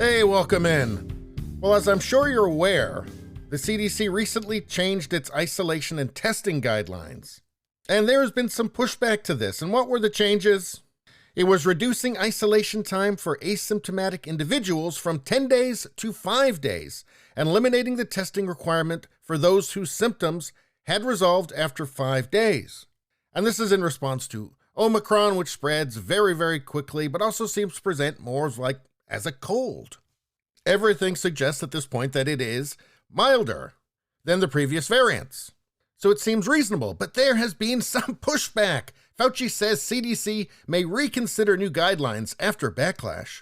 Hey, welcome in. Well, as I'm sure you're aware, the CDC recently changed its isolation and testing guidelines. And there has been some pushback to this. And what were the changes? It was reducing isolation time for asymptomatic individuals from 10 days to 5 days, and eliminating the testing requirement for those whose symptoms had resolved after 5 days. And this is in response to Omicron, which spreads very, very quickly, but also seems to present more as a cold. Everything suggests at this point that it is milder than the previous variants. So it seems reasonable, but there has been some pushback. Fauci says CDC may reconsider new guidelines after backlash.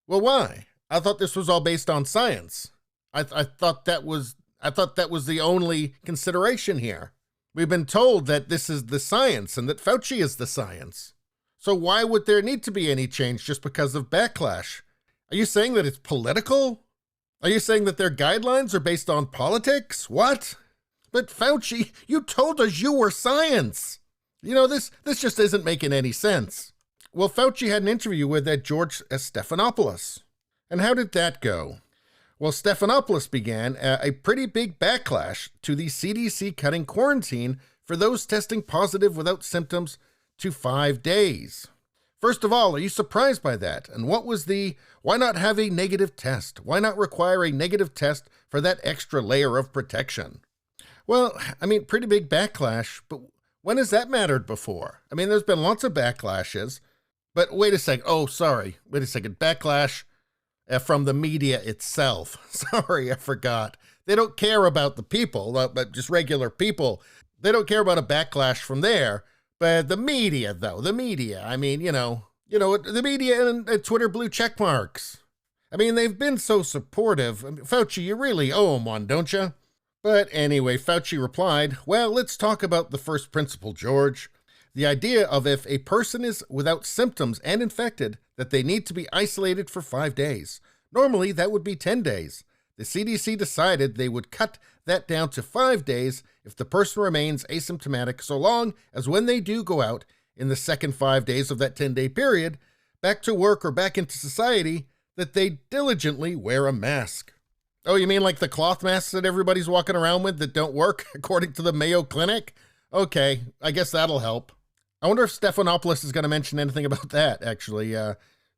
Well, why? I thought this was all based on science. I thought that was the only consideration here. We've been told that this is the science and that Fauci is the science. So why would there need to be any change just because of backlash? Are you saying that it's political? Are you saying that their guidelines are based on politics? What? But Fauci, you told us you were science. You know, this just isn't making any sense. Well, Fauci had an interview with George Stephanopoulos. And how did that go? Well, Stephanopoulos began a pretty big backlash to the CDC cutting quarantine for those testing positive without symptoms to 5 days. First of all, are you surprised by that? And why not have a negative test? Why not require a negative test for that extra layer of protection? Well, I mean, pretty big backlash, but when has that mattered before? I mean, there's been lots of backlashes, but wait a second. Backlash from the media itself. Sorry, I forgot. They don't care about the people, but just regular people. They don't care about a backlash from there. But the media, though, the media, the media and Twitter blue check marks. I mean, they've been so supportive. Fauci, you really owe them one, don't you? But anyway, Fauci replied, well, let's talk about the first principle, George. The idea of if a person is without symptoms and infected, that they need to be isolated for 5 days. Normally, that would be 10 days. The CDC decided they would cut that down to 5 days if the person remains asymptomatic, so long as when they do go out in the second 5 days of that 10-day period, back to work or back into society, that they diligently wear a mask. Oh, you mean like the cloth masks that everybody's walking around with that don't work, according to the Mayo Clinic? Okay, I guess that'll help. I wonder if Stephanopoulos is going to mention anything about that, actually.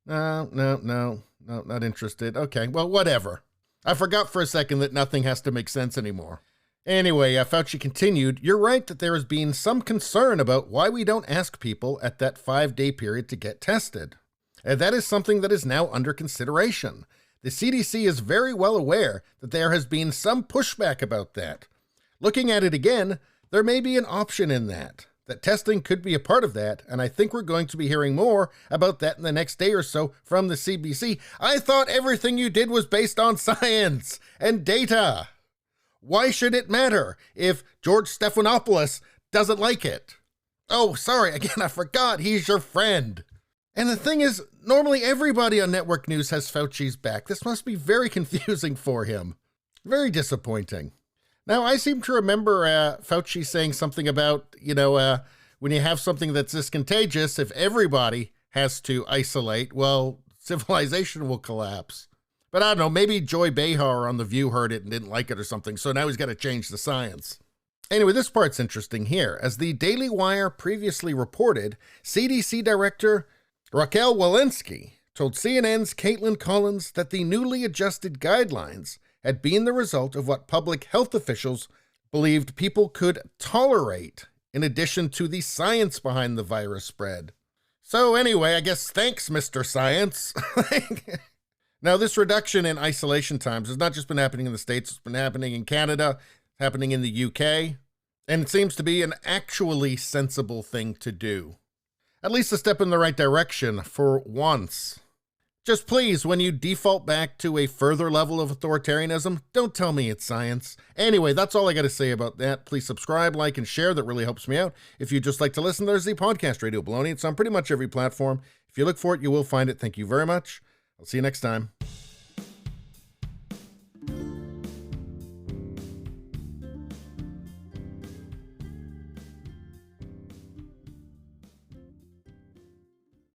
No, not interested. Okay, well, whatever. I forgot for a second that nothing has to make sense anymore. Anyway, Fauci continued, you're right that there has been some concern about why we don't ask people at that 5-day period to get tested. And that is something that is now under consideration. The CDC is very well aware that there has been some pushback about that. Looking at it again, there may be an option in that testing could be a part of that, and I think we're going to be hearing more about that in the next day or so from the CDC. I thought everything you did was based on science and data. Why should it matter if George Stephanopoulos doesn't like it? Oh, sorry, again, I forgot, he's your friend. And the thing is, normally everybody on network news has Fauci's back. This must be very confusing for him. Very disappointing. Now, I seem to remember Fauci saying something about, when you have something that's this contagious, if everybody has to isolate, well, civilization will collapse. But I don't know, maybe Joy Behar on The View heard it and didn't like it or something, so now he's got to change the science. Anyway, this part's interesting here. As the Daily Wire previously reported, CDC Director Raquel Walensky told CNN's Caitlin Collins that the newly adjusted guidelines had been the result of what public health officials believed people could tolerate, in addition to the science behind the virus spread. So anyway, I guess thanks, Mr. Science. Now, this reduction in isolation times has not just been happening in the States, it's been happening in Canada, happening in the UK, and it seems to be an actually sensible thing to do. At least a step in the right direction for once. Just please, when you default back to a further level of authoritarianism, don't tell me it's science. Anyway, that's all I got to say about that. Please subscribe, like, and share. That really helps me out. If you'd just like to listen, there's the podcast Radio Baloney. It's on pretty much every platform. If you look for it, you will find it. Thank you very much. I'll see you next time.